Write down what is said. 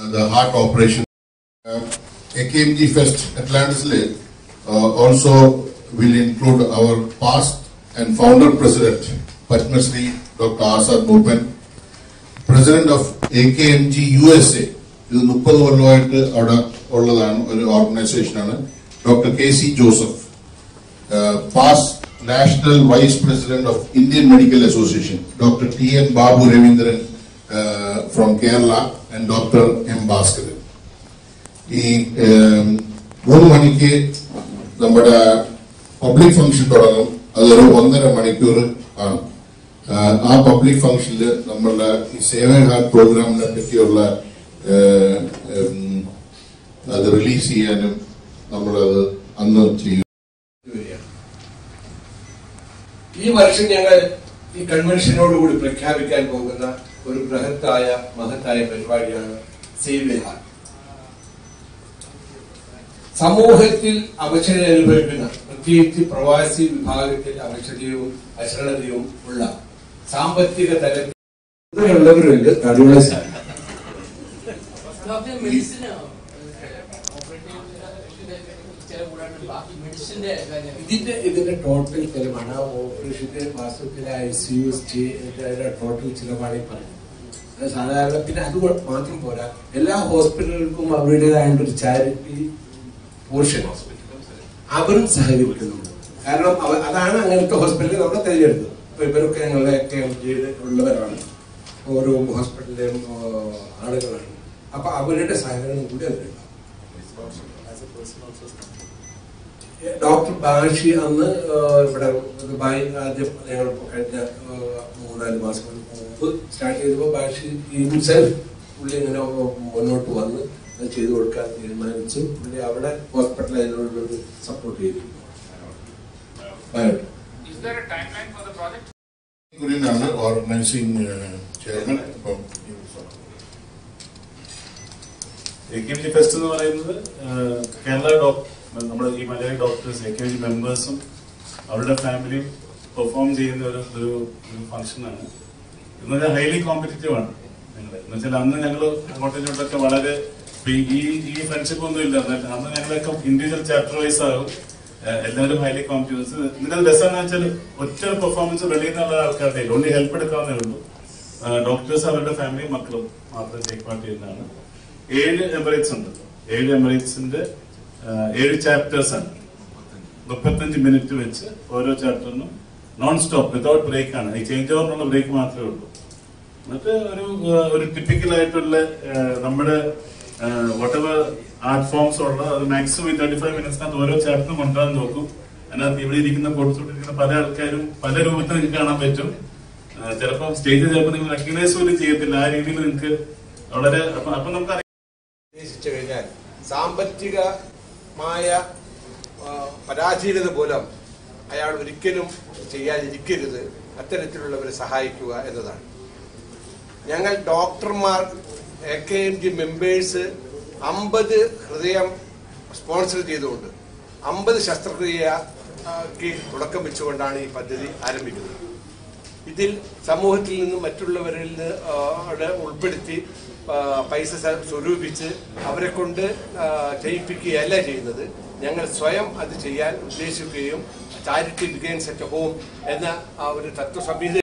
the heart operation. AKMG Fest Atlantis also will include our past and founder president, Padma Shri Dr. Asad Bhupen, president of AKMG USA. This is 30 organization, Dr. K.C. Joseph, past national vice president of Indian Medical Association, Dr. T.M. Babu Ravindran from Kerala, and Dr. M. Bhaskaran. This 3 മണിക്ക് നമ്മുടെ public function തുടങ്ങും. അതൊരു 1.5 മണിക്കൂർ ആണ്. ആ public ഫംഗ്ഷനിൽ നമ്മളുടെ ഈ സേവഹാർ പ്രോഗ്രാമിനെ പറ്റിയുള്ള അത് റിലീസ് ചെയ്യാനും നമ്മളത് അന്ന് ചെയ്യും. ഈ വർഷം ഞങ്ങൾ ഈ കൺവെൻഷനോടുകൂടി പ്രഖ്യാപിക്കാൻ പോകുന്ന ഒരു ബൃഹത്തായ മഹത്തായ പരിപാടിയാണ് സേവഹാർ. സമൂഹത്തിൽ അവശത അനുഭവിക്കുന്ന, പ്രത്യേകിച്ച് പ്രവാസി വിഭാഗത്തിൽ അവശതയും അശരണതയും ഉള്ള സാമ്പത്തിക തലത്തിലുള്ളവരുണ്ട്. ഇതിന്റെ ടോട്ടൽ ചെലവാണ്. ആ ഓപ്പറേഷന്റെ വാസ്തവത്തിലെ ICU ടോട്ടൽ ചിലവാണ് ഈ പറയുന്നത്. സാധാരണ പിന്നെ അത് മാത്രം പോരാ, എല്ലാ ഹോസ്പിറ്റലുകൾക്കും അവരുടേതായ ഒരു ചാരിറ്റി പോർഷൻ അവരും സഹകരിക്കുന്നുണ്ട്. കാരണം അതാണ് അങ്ങനത്തെ ഹോസ്പിറ്റലിൽ നമ്മൾ തിരഞ്ഞെടുത്തത്. അപ്പൊ ഇവരൊക്കെ ഞങ്ങളുടെ ഉള്ളവരാണ്, ഓരോ ഹോസ്പിറ്റലിലെയും ആളുകളാണ്. അപ്പൊ അവരുടെ സഹകരണം കൂടി അതിലുണ്ടാവും. ഡോക്ടർ ബാഷി അന്ന് ഇവിടെ ദുബായ് ആദ്യം ഞങ്ങൾ കഴിഞ്ഞ 3-4 മാസം മുമ്പ് സ്റ്റാർട്ട് ചെയ്തപ്പോൾ ബാഷി ഹിംസെൽഫ് പുള്ളി ഇങ്ങനെ മുന്നോട്ട് വന്ന് അത് ചെയ്തു കൊടുക്കാൻ തീരുമാനിച്ചു. പുള്ളി അവിടെ ഹോസ്പിറ്റൽ അതിനോട് സപ്പോർട്ട് ചെയ്തിരുന്നു. Organising chairman. AKMG ഫെസ്റ്റ് എന്ന് പറയുന്നത് കേരള നമ്മുടെ ഈ മലയാളി ഡോക്ടേഴ്സ് AKMG മെമ്പേഴ്സും അവരുടെ ഫാമിലിയും പെർഫോം ചെയ്യുന്ന ഒരു ഫംഗ്ഷനാണ്. എന്ന് വെച്ചാൽ ഹൈലി കോമ്പറ്റീറ്റീവ് ആണ് ഞങ്ങൾ. എന്ന് വെച്ചാൽ അന്ന് ഞങ്ങൾ അങ്ങോട്ടും ഇങ്ങോട്ടൊക്കെ വളരെ ഈ ഫ്രണ്ട്ഷിപ്പ് ഒന്നും ഇല്ല. അന്ന് ഞങ്ങളൊക്കെ ഇൻഡിവിജ്വൽ ചാപ്റ്റർ വൈസ് ആകും. എല്ലാവരും ഹൈലി കോമ്പറ്റീവ്. ഇതിന്റെ രസം എന്ന് വെച്ചാൽ ഒറ്റ പെർഫോമൻസ് വെളിയിൽ നിന്നുള്ള ആൾക്കാരുടെ ഓൺലി ഹെൽപ്പ് എടുക്കാവുന്നേ ഉള്ളൂ. ഡോക്ടേഴ്സ് അവരുടെ ഫാമിലിയും മക്കളും മാത്രം ടേക്ക് പാർട്ട് ചെയ്യുന്നതാണ്. 7 എമിറേറ്റ്സ് ഉണ്ട്. 7 എമിറേറ്റ്സിന്റെ 7 ചാപ്റ്റേഴ്സ് ആണ്. 35 മിനിറ്റ് വെച്ച് ഓരോ ചാപ്റ്ററിനും നോൺ സ്റ്റോപ്പ് വിതൗട്ട് ബ്രേക്ക് ആണ്. ഈ ചേഞ്ച് ഓവറിനുള്ള ബ്രേക്ക് മാത്രമേ ഉള്ളൂ. എന്നിട്ട് ഒരു ടിപ്പിക്കൽ ആയിട്ടുള്ള നമ്മുടെ whatever ആർട്ട് ഫോംസ് ഉള്ള അത് മാക്സിമം 35 മിനിറ്റ്സിനകത്ത് ഓരോ ചാപ്റ്ററും കൊണ്ടുവരാൻ നോക്കും. അതിനകത്ത് ഇവിടെ ഇരിക്കുന്ന കൊടുത്തുകൊണ്ടിരിക്കുന്ന പല ആൾക്കാരും പല രൂപത്തിൽ നിങ്ങൾക്ക് കാണാൻ പറ്റും. ചിലപ്പോൾ സ്റ്റേജിൽ ചിലപ്പോൾ നിങ്ങൾ റെക്കഗ്നൈസ് പോലും ചെയ്യത്തില്ല. ആ രീതിയിൽ നിങ്ങൾക്ക് വളരെ അപ്പൊ നമുക്ക് ഉദ്ദേശിച്ചു കഴിഞ്ഞാൽ സാമ്പത്തികമായ പരാജീനത മൂലം അയാൾ ഒരിക്കലും ചെയ്യാതിരിക്കരുത്. അത്തരത്തിലുള്ളവരെ സഹായിക്കുക എന്നതാണ്. ഞങ്ങൾ ഡോക്ടർമാർ AKMG മെമ്പേഴ്സ് 50 ഹൃദയം സ്പോൺസർ ചെയ്തുകൊണ്ട് 50 ശസ്ത്രക്രിയക്ക് തുടക്കം വെച്ചുകൊണ്ടാണ് ഈ പദ്ധതി ആരംഭിക്കുന്നത്. ഇതിൽ സമൂഹത്തിൽ നിന്നും മറ്റുള്ളവരിൽ നിന്ന് ഉൾപ്പെടുത്തി പൈസ സ്വരൂപിച്ച് അവരെ കൊണ്ട് ചെയ്യിപ്പിക്കുകയല്ല ചെയ്യുന്നത്. ഞങ്ങൾ സ്വയം അത് ചെയ്യാൻ ഉദ്ദേശിക്കുകയും ചാരിറ്റി ബിഗിൻസ് അറ്റ് ഹോം എന്ന ആ ഒരു തത്വസംഹിത